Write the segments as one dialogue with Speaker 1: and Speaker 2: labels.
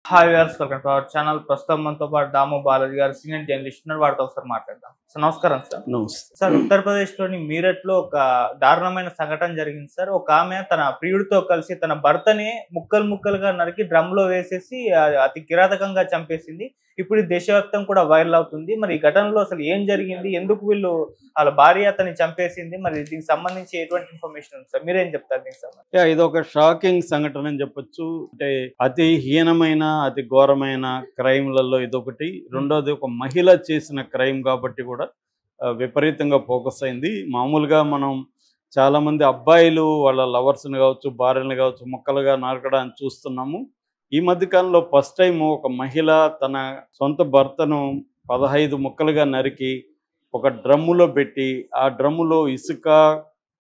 Speaker 1: Hi viewers, welcome to our channel. ప్రస్తుతం మనతో పాటు దాము బాలాజీ గారు సీనియర్ జర్నలిస్ట్ ఉన్నారు. వారితో ఒకసారి మాట్లాడదాం. సార్ నమస్కారం. సార్
Speaker 2: నమస్తే.
Speaker 1: సార్ ఉత్తరప్రదేశ్లోని మీరట్లో ఒక దారుణమైన సంఘటన జరిగింది సార్. ఒక ఆమె తన ప్రియుడితో కలిసి తన భర్తని ముక్కలు ముక్కలుగా నరికి డ్రమ్లో వేసేసి అతి కిరాతకంగా చంపేసింది. ఇప్పుడు ఇది దేశవ్యాప్తం కూడా వైరల్ అవుతుంది. మరి ఈ ఘటనలో అసలు ఏం జరిగింది, ఎందుకు వీళ్ళు వాళ్ళ భార్య అతన్ని చంపేసింది, మరి దీనికి సంబంధించి ఎటువంటి ఇన్ఫర్మేషన్ ఉంది సార్? మీరేం చెప్తారు దీనికి సంబంధించి?
Speaker 2: ఇది ఒక షాకింగ్ సంఘటన అని చెప్పొచ్చు. అంటే అతి హీనమైన అతి ఘోరమైన క్రైమ్లలో ఇదొకటి. రెండోది ఒక మహిళ చేసిన క్రైమ్ కాబట్టి కూడా విపరీతంగా ఫోకస్ అయింది. మామూలుగా మనం చాలామంది అబ్బాయిలు వాళ్ళ లవర్స్ని కావచ్చు, భార్యని కావచ్చు ముక్కలుగా నరకడాన్ని చూస్తున్నాము. ఈ మధ్యకాలంలో ఫస్ట్ టైం ఒక మహిళ తన సొంత భర్తను 15 ముక్కలుగా నరికి ఒక డ్రమ్ములో పెట్టి ఆ డ్రమ్ములో ఇసుక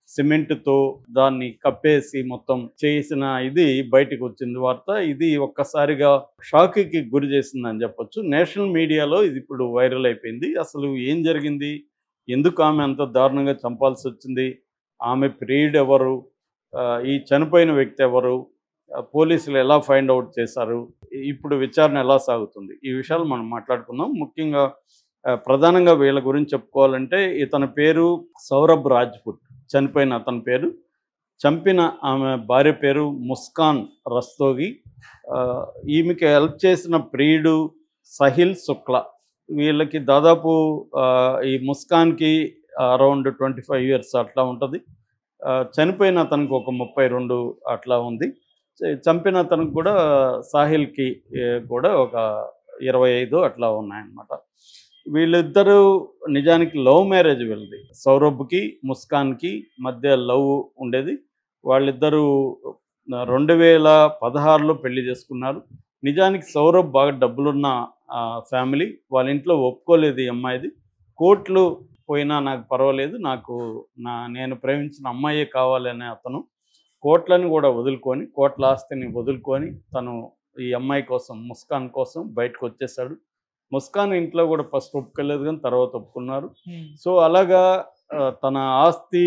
Speaker 2: సిమెంట్తో దాన్ని కప్పేసి మొత్తం చేసిన ఇది బయటకు వచ్చింది వార్త. ఇది ఒక్కసారిగా షాక్కి గురి చేసిందని చెప్పొచ్చు. నేషనల్ మీడియాలో ఇది ఇప్పుడు వైరల్ అయిపోయింది. అసలు ఏం జరిగింది, ఎందుకు ఆమె అంత దారుణంగా చంపాల్సి వచ్చింది, ఆమె ప్రియుడు ఎవరు, ఈ చనిపోయిన వ్యక్తి ఎవరు, పోలీసులు ఎలా ఫైండ్ అవుట్ చేశారు, ఇప్పుడు విచారణ ఎలా సాగుతుంది, ఈ విషయాలు మనం మాట్లాడుకుందాం. ముఖ్యంగా ప్రధానంగా వీళ్ళ గురించి చెప్పుకోవాలంటే ఇతని పేరు సౌరభ్ రాజ్పుట్, చనిపోయిన అతని పేరు. చంపిన ఆమె భార్య పేరు ముస్కాన్ రస్తోగి. ఈమెకి హెల్ప్ చేసిన ప్రియుడు సహిల్ శుక్లా. వీళ్ళకి దాదాపు ఈ ముస్కాన్కి అరౌండ్ 25 years అట్లా ఉంటుంది. చనిపోయిన అతనికి ఒక 32 అట్లా ఉంది. చంపిన అతనికి కూడా సాహిల్కి కూడా ఒక 25 అట్లా ఉన్నాయన్నమాట. వీళ్ళిద్దరూ నిజానికి లవ్ మ్యారేజ్ వీళ్ళది. సౌరభ్కి ముస్కాన్కి మధ్య లవ్ ఉండేది. వాళ్ళిద్దరూ 2016లో పెళ్లి చేసుకున్నారు. నిజానికి సౌరభ్ బాగా డబ్బులున్న ఫ్యామిలీ. వాళ్ళ ఇంట్లో ఒప్పుకోలేదు ఈ అమ్మాయిది. కోర్టులు పోయినా నాకు పర్వాలేదు, నేను ప్రేమించిన అమ్మాయే కావాలనే అతను కోట్లను కూడా వదులుకొని, కోట్ల ఆస్తిని వదులుకొని తను ఈ అమ్మాయి కోసం, ముస్కాన్ కోసం బయటకు వచ్చేసాడు. ముస్కాన్ ఇంట్లో కూడా ఫస్ట్ ఒప్పుకోలేదు కానీ తర్వాత ఒప్పుకున్నారు. సో అలాగా తన ఆస్తి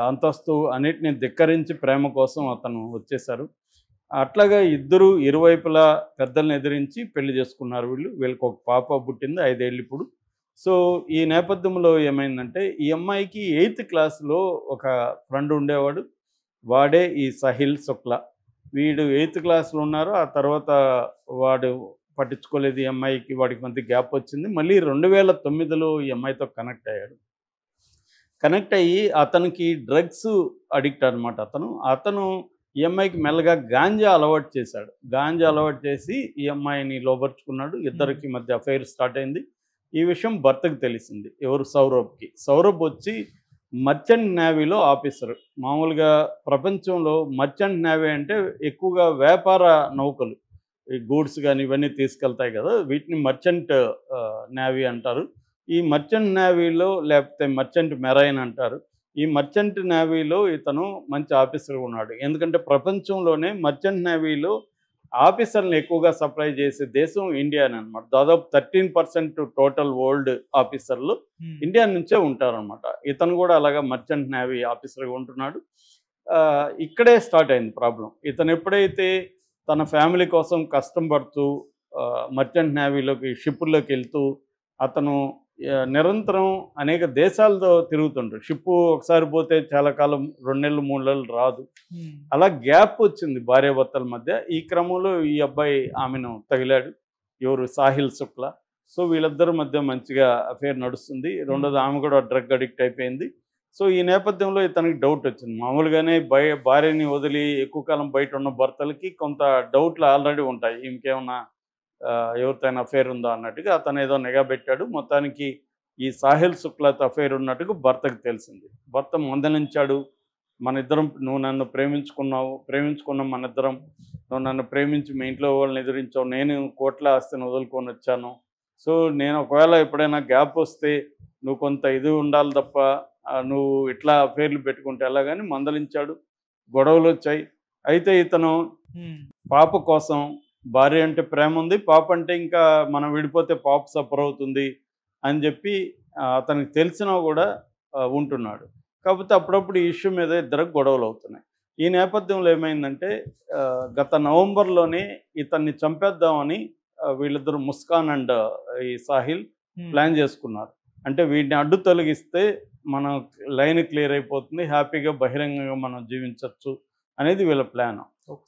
Speaker 2: అంతస్తు అన్నిటిని ధిక్కరించి ప్రేమ కోసం అతను వచ్చేసారు. అట్లాగా ఇద్దరు ఇరువైపులా పెద్దలను ఎదిరించి పెళ్లి చేసుకున్నారు. వీళ్ళకి ఒక పాప పుట్టింది, 5 ఏళ్ళు ఇప్పుడు. సో ఈ నేపథ్యంలో ఏమైందంటే ఈ అమ్మాయికి 8th క్లాస్లో ఒక ఫ్రెండ్ ఉండేవాడు. వాడే ఈ సహిల్ శుక్లా. వీడు 8th క్లాస్లో ఉన్నారు. ఆ తర్వాత వాడు పట్టించుకోలేదు ఈ అమ్మాయికి, వాడికి మధ్య గ్యాప్ వచ్చింది. మళ్ళీ 2009లో ఈ అమ్మాయితో కనెక్ట్ అయ్యాడు. కనెక్ట్ అయ్యి అతనికి డ్రగ్స్ అడిక్ట్ అనమాట. అతను ఈ అమ్మాయికి మెల్లగా గాంజా అలవాటు చేశాడు. గాంజా అలవాటు చేసి ఈ అమ్మాయిని లోబర్చుకున్నాడు. ఇద్దరికి మధ్య అఫైర్ స్టార్ట్ అయింది. ఈ విషయం భర్తకు తెలిసింది. ఎవరు? సౌరభ్కి. సౌరభ్ వచ్చి మర్చెంట్ నేవీలో ఆఫీసరు. మామూలుగా ప్రపంచంలో మర్చెంట్ నేవీ అంటే ఎక్కువగా వ్యాపార నౌకలు, ఈ గూడ్స్ కానీ ఇవన్నీ తీసుకెళ్తాయి కదా, వీటిని మర్చెంట్ నేవీ అంటారు. ఈ మర్చెంట్ నేవీలో, లేకపోతే మర్చెంట్ మెరైన్ అంటారు, ఈ మర్చెంట్ నేవీలో ఇతను మంచి ఆఫీసర్గా ఉన్నాడు. ఎందుకంటే ప్రపంచంలోనే మర్చెంట్ నేవీలో ఆఫీసర్లను ఎక్కువగా సప్లై చేసే దేశం ఇండియానే అనమాట. దాదాపు 13% టోటల్ వరల్డ్ ఆఫీసర్లు ఇండియా నుంచే ఉంటారనమాట. ఇతను కూడా అలాగా మర్చెంట్ నేవీ ఆఫీసర్గా ఉంటున్నాడు. ఇక్కడే స్టార్ట్ అయింది ప్రాబ్లం. ఇతను ఎప్పుడైతే తన ఫ్యామిలీ కోసం కష్టం పడుతూ మర్చెంట్ నేవీలోకి, షిప్పుల్లోకి వెళ్తూ అతను నిరంతరం అనేక దేశాలతో తిరుగుతుంటాడు. షిప్పు ఒకసారి పోతే చాలా కాలం, 2 నెలలు 3 నెలలు రాదు. అలా గ్యాప్ వచ్చింది భార్యాభర్తల మధ్య. ఈ క్రమంలో ఈ అబ్బాయి ఆమెను తగిలాడు. ఎవరు? సాహిల్ శుక్లా. సో వీళ్ళిద్దరి మధ్య మంచిగా అఫేర్ నడుస్తుంది. రెండోది ఆమె కూడా డ్రగ్ అడిక్ట్ అయిపోయింది. సో ఈ నేపథ్యంలో ఇతనికి డౌట్ వచ్చింది. మామూలుగానే భార్యని వదిలి ఎక్కువ కాలం బయట ఉన్న భర్తలకి కొంత డౌట్లు ఆల్రెడీ ఉంటాయి. ఇంకేమన్నా ఎవరితోనైనా అఫేర్ ఉందా అన్నట్టుగా అతను ఏదో నిఘా పెట్టాడు. మొత్తానికి ఈ సాహిల్ శుక్లాతో అఫేర్ ఉన్నట్టుగా భర్తకు తెలిసింది. భర్త మందలించాడు. మన ఇద్దరం, నువ్వు నన్ను ప్రేమించుకున్నాం మన ఇద్దరం, నువ్వు నన్ను ప్రేమించి మీ ఇంట్లో వాళ్ళని ఎదిరించావు, నేను కోట్ల ఆస్తిని వదులుకొని వచ్చాను. సో నేను ఒకవేళ ఎప్పుడైనా గ్యాప్ వస్తే నువ్వు కొంత ఇది ఉండాలి తప్ప నువ్వు ఇట్లా అఫేర్లు పెట్టుకుంటే ఎలాగని మందలించాడు. గొడవలు వచ్చాయి. అయితే ఇతను పాప కోసం, భార్య అంటే ప్రేమ ఉంది, పాప అంటే ఇంకా మనం విడిపోతే పాప సఫర్ అవుతుంది అని చెప్పి అతనికి తెలిసినా కూడా ఉంటున్నాడు. కాకపోతే అప్పుడప్పుడు ఈ ఇష్యూ మీద ఇద్దరికి గొడవలు అవుతున్నాయి. ఈ నేపథ్యంలో ఏమైందంటే గత నవంబర్లోనే ఇతన్ని చంపేద్దామని వీళ్ళిద్దరు ముస్కాన్ అండ్ ఈ సాహిల్ ప్లాన్ చేసుకున్నారు. అంటే వీడిని అడ్డు తొలగిస్తే మన లైన్ క్లియర్ అయిపోతుంది, హ్యాపీగా బహిరంగంగా మనం జీవించవచ్చు అనేది వీళ్ళ ప్లాన్.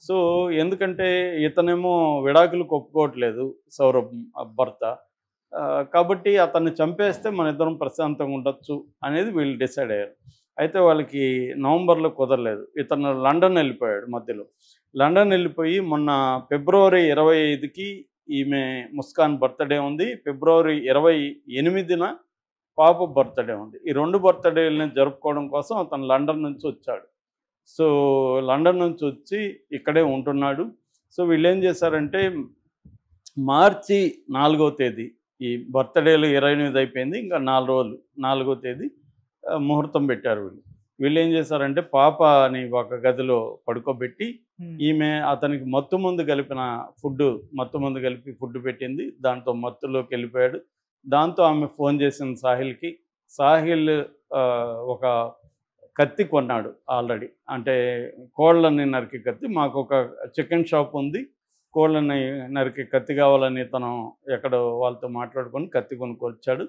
Speaker 2: సో ఎందుకంటే ఇతనేమో విడాకులకు ఒప్పుకోవట్లేదు సౌరభ్ భర్త, కాబట్టి అతన్ని చంపేస్తే మన ఇద్దరం ప్రశాంతంగా ఉండొచ్చు అనేది వీళ్ళు డిసైడ్ అయ్యారు. అయితే వాళ్ళకి నవంబర్లో కుదరలేదు. ఇతను లండన్ వెళ్ళిపోయాడు మధ్యలో. లండన్ వెళ్ళిపోయి మొన్న ఫిబ్రవరి 25కి ఈమె ముస్కాన్ బర్త్డే ఉంది, ఫిబ్రవరి 28న పాప బర్త్డే ఉంది. ఈ 2 బర్త్డేలని జరుపుకోవడం కోసం అతను లండన్ నుంచి వచ్చాడు. సో లండన్ నుంచి వచ్చి ఇక్కడే ఉంటున్నాడు. సో వీళ్ళు ఏం చేశారంటే మార్చి 4వ తేదీ ఈ బర్త్డేలు 28 అయిపోయింది, ఇంకా 4 రోజులు, 4వ తేదీ ముహూర్తం పెట్టారు. వీళ్ళు ఏం చేశారంటే పాపని ఒక గదిలో పడుకోబెట్టి ఈమె అతనికి మత్తు మందు కలిపి ఫుడ్ పెట్టింది. దాంతో మత్తులోకి వెళ్ళిపోయాడు. దాంతో ఆమె ఫోన్ చేసింది సాహిల్కి. సాహిల్ ఒక కత్తి కొన్నాడు ఆల్రెడీ, అంటే కోళ్ళని నరికే కత్తి. మాకు ఒక చికెన్ షాప్ ఉంది, కోళ్ళని నరికే కత్తి కావాలని తను ఎక్కడో వాళ్ళతో మాట్లాడుకొని కత్తి కొనుక్కొచ్చాడు.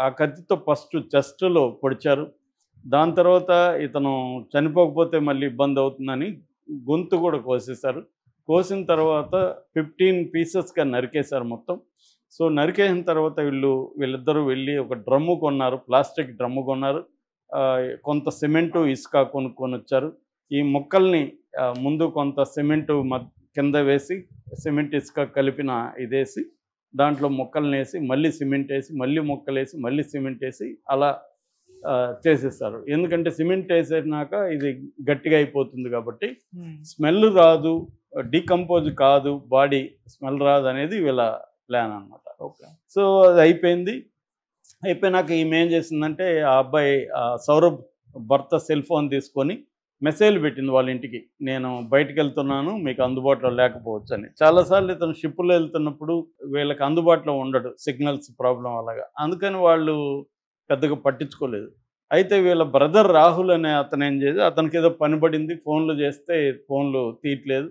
Speaker 2: ఆ కత్తితో ఫస్ట్ చెస్ట్లో పొడిచారు. దాని తర్వాత ఇతను చనిపోకపోతే మళ్ళీ ఇబ్బంది అవుతుందని గొంతు కూడా కోసేశారు. కోసిన తర్వాత 15 పీసెస్గా నరికేశారు మొత్తం. సో నరికేసిన తర్వాత వీళ్ళిద్దరూ వెళ్ళి ఒక డ్రమ్ము కొన్నారు, ప్లాస్టిక్ డ్రమ్ము కొన్నారు. కొంత సిమెంటు ఇసుక కొనుక్కొని వచ్చారు. ఈ మొక్కల్ని ముందు కొంత సిమెంటు కింద వేసి సిమెంట్ ఇసుక కలిపిన ఇదేసి దాంట్లో మొక్కల్ని వేసి మళ్ళీ సిమెంట్ వేసి మళ్ళీ మొక్కలేసి మళ్ళీ సిమెంట్ వేసి అలా చేసేస్తారు. ఎందుకంటే సిమెంట్ వేసేసినాక ఇది గట్టిగా అయిపోతుంది కాబట్టి స్మెల్ రాదు, డీకంపోజ్ కాదు, బాడీ స్మెల్ రాదు అనేది వీళ్ళ ప్లాన్ అనమాట.
Speaker 1: ఓకే.
Speaker 2: సో అది అయిపోయినాక ఈమె ఏం చేసిందంటే ఆ అబ్బాయి సౌరభ్ భర్త సెల్ ఫోన్ తీసుకొని మెసేజ్ పెట్టింది వాళ్ళ ఇంటికి, నేను బయటికి వెళ్తున్నాను, మీకు అందుబాటులో లేకపోవచ్చు అని. చాలాసార్లు ఇతను షిప్పులో వెళ్తున్నప్పుడు వీళ్ళకి అందుబాటులో ఉండడు, సిగ్నల్స్ ప్రాబ్లం అలాగా, అందుకని వాళ్ళు పెద్దగా పట్టించుకోలేదు. అయితే వీళ్ళ బ్రదర్ రాహుల్ అనే అతను ఏం చేసి అతనికి ఏదో పని పడింది, ఫోన్లు చేస్తే ఫోన్లు తీయట్లేదు.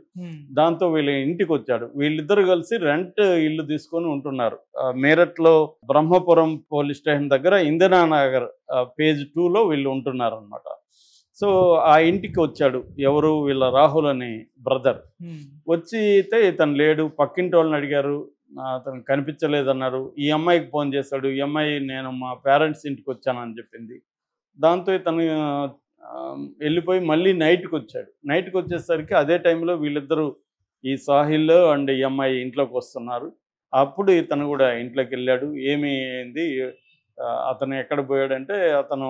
Speaker 2: దాంతో వీళ్ళ ఇంటికి వచ్చాడు. వీళ్ళిద్దరు కలిసి రెంట్ ఇల్లు తీసుకొని ఉంటున్నారు మీరట్లో బ్రహ్మపురం పోలీస్ స్టేషన్ దగ్గర ఇందిరానగర్ పేజ్ 2లో వీళ్ళు ఉంటున్నారు అనమాట. సో ఆ ఇంటికి వచ్చాడు ఎవరు, వీళ్ళ రాహుల్ అనే బ్రదర్. వచ్చి అయితే ఇతను లేడు. పక్కింటి వాళ్ళని అడిగారు, అతను కనిపించలేదన్నారు. ఈ అమ్మాయికి ఫోన్ చేశాడు. ఈ అమ్మాయి నేను మా పేరెంట్స్ ఇంటికి వచ్చానని చెప్పింది. దాంతో ఇతను వెళ్ళిపోయి మళ్ళీ నైట్కి వచ్చాడు. నైట్కి వచ్చేసరికి అదే టైంలో వీళ్ళిద్దరూ ఈ సాహిల్ అండ్ ఈ అమ్మాయి ఇంట్లోకి వస్తున్నారు. అప్పుడు ఇతను కూడా ఇంట్లోకి వెళ్ళాడు. ఏమి అయింది, అతను ఎక్కడ పోయాడంటే అతను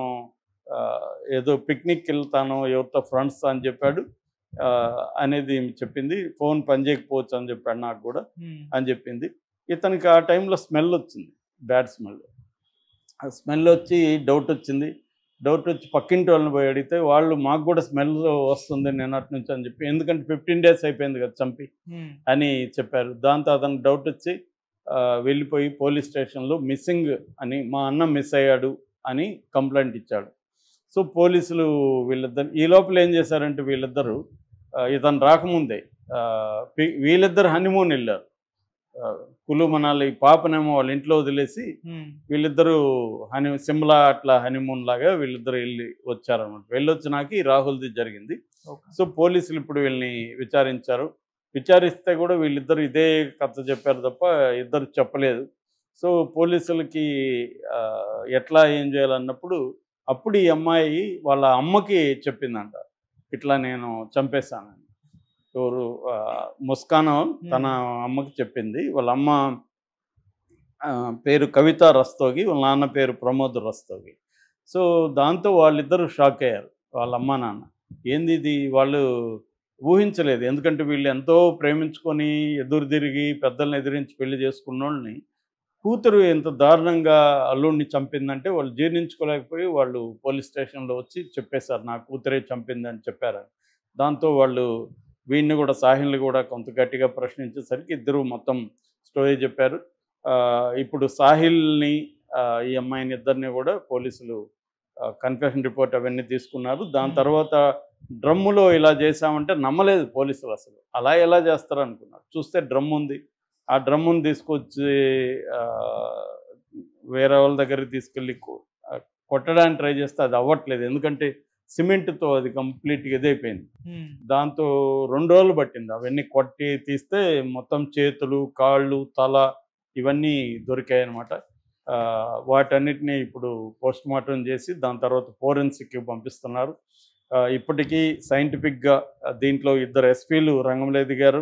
Speaker 2: ఏదో పిక్నిక్కి వెళ్తాను ఎవరితో ఫ్రెండ్స్ అని చెప్పాడు అనేది చెప్పింది. ఫోన్ పనిచేయకపోవచ్చు అని చెప్పాడు నాకు కూడా అని చెప్పింది. ఇతనికి ఆ టైంలో స్మెల్ వచ్చింది, బ్యాడ్ స్మెల్. ఆ స్మెల్ వచ్చి డౌట్ వచ్చి పక్కింటి వాళ్ళని పోయి అడిగితే వాళ్ళు మాకు కూడా స్మెల్ వస్తుంది నిన్నటి నుంచి అని చెప్పి, ఎందుకంటే 15 days అయిపోయింది కదా చంపి అని చెప్పారు. దాంతో అతనికి డౌట్ వచ్చి వెళ్ళిపోయి పోలీస్ స్టేషన్లో మిస్సింగ్ అని, మా అన్న మిస్ అయ్యాడు అని కంప్లైంట్ ఇచ్చాడు. సో పోలీసులు వీళ్ళిద్దరు ఈ లోపల ఏం చేశారంటే వీళ్ళిద్దరూ ఇతను రాకముందే వీళ్ళిద్దరు హనీమూన్ వెళ్ళారు కులు మనాలి. పాపనేమో వాళ్ళ ఇంట్లో వదిలేసి వీళ్ళిద్దరూ సిమ్లా అట్లా హనీమూన్ లాగా వీళ్ళిద్దరు వచ్చారనమాట. వెళ్ళొచ్చినాక ఈ రాహుల్ది జరిగింది. సో పోలీసులు ఇప్పుడు వీళ్ళని విచారిస్తే కూడా వీళ్ళిద్దరు ఇదే కథ చెప్పారు తప్ప ఇద్దరు చెప్పలేదు. సో పోలీసులకి ఎట్లా ఏం చేయాలన్నప్పుడు అప్పుడు ఈ అమ్మాయి వాళ్ళ అమ్మకి చెప్పిందంట, ఇట్లా నేను చంపేశానని. ఎవరు ముస్కాన్ తన అమ్మకి చెప్పింది. వాళ్ళ అమ్మ పేరు కవిత రస్తోగి, వాళ్ళ నాన్న పేరు ప్రమోద్ రస్తోగి. సో దాంతో వాళ్ళిద్దరూ షాక్ అయ్యారు, వాళ్ళ అమ్మ నాన్న. ఏంది ఇది, వాళ్ళు ఊహించలేదు. ఎందుకంటే వీళ్ళు ఎంతో ప్రేమించుకొని ఎదురు తిరిగి పెద్దల్ని ఎదిరించి పెళ్లి చేసుకున్న వాళ్ళని కూతురు ఎంత దారుణంగా అల్లుడిని చంపిందంటే వాళ్ళు జీర్ణించుకోలేకపోయి వాళ్ళు పోలీస్ స్టేషన్లో వచ్చి చెప్పేశారు, నా కూతురే చంపిందని చెప్పారు. దాంతో వాళ్ళు వీడిని కూడా సాహిల్ని కూడా కొంత గట్టిగా ప్రశ్నించేసరికి ఇద్దరు మొత్తం స్టోరీ చెప్పారు. ఇప్పుడు సాహిల్ని ఈ అమ్మాయిని ఇద్దరిని కూడా పోలీసులు కన్ఫెషన్ రిపోర్ట్ అవన్నీ తీసుకున్నారు. దాని తర్వాత డ్రమ్ములో ఇలా చేశామంటే నమ్మలేదు పోలీసులు. అసలు అలా ఎలా చేస్తారు అనుకున్నారు. చూస్తే డ్రమ్ ఉంది. ఆ డ్రమ్ముని తీసుకొచ్చి వేరే వాళ్ళ దగ్గరికి తీసుకెళ్ళి కొట్టడానికి ట్రై చేస్తే అది అవ్వట్లేదు. ఎందుకంటే సిమెంట్తో అది కంప్లీట్గా ఇదైపోయింది. దాంతో 2 రోజులు పట్టింది అవన్నీ కొట్టి తీస్తే. మొత్తం చేతులు, కాళ్ళు, తల ఇవన్నీ దొరికాయి అన్నమాట. వాటన్నిటిని ఇప్పుడు పోస్ట్ మార్టం చేసి దాని తర్వాత ఫోరెన్సిక్కి పంపిస్తున్నారు. ఇప్పటికీ సైంటిఫిక్గా దీంట్లో 2 ఎస్పీలు రంగంలో దిగారు.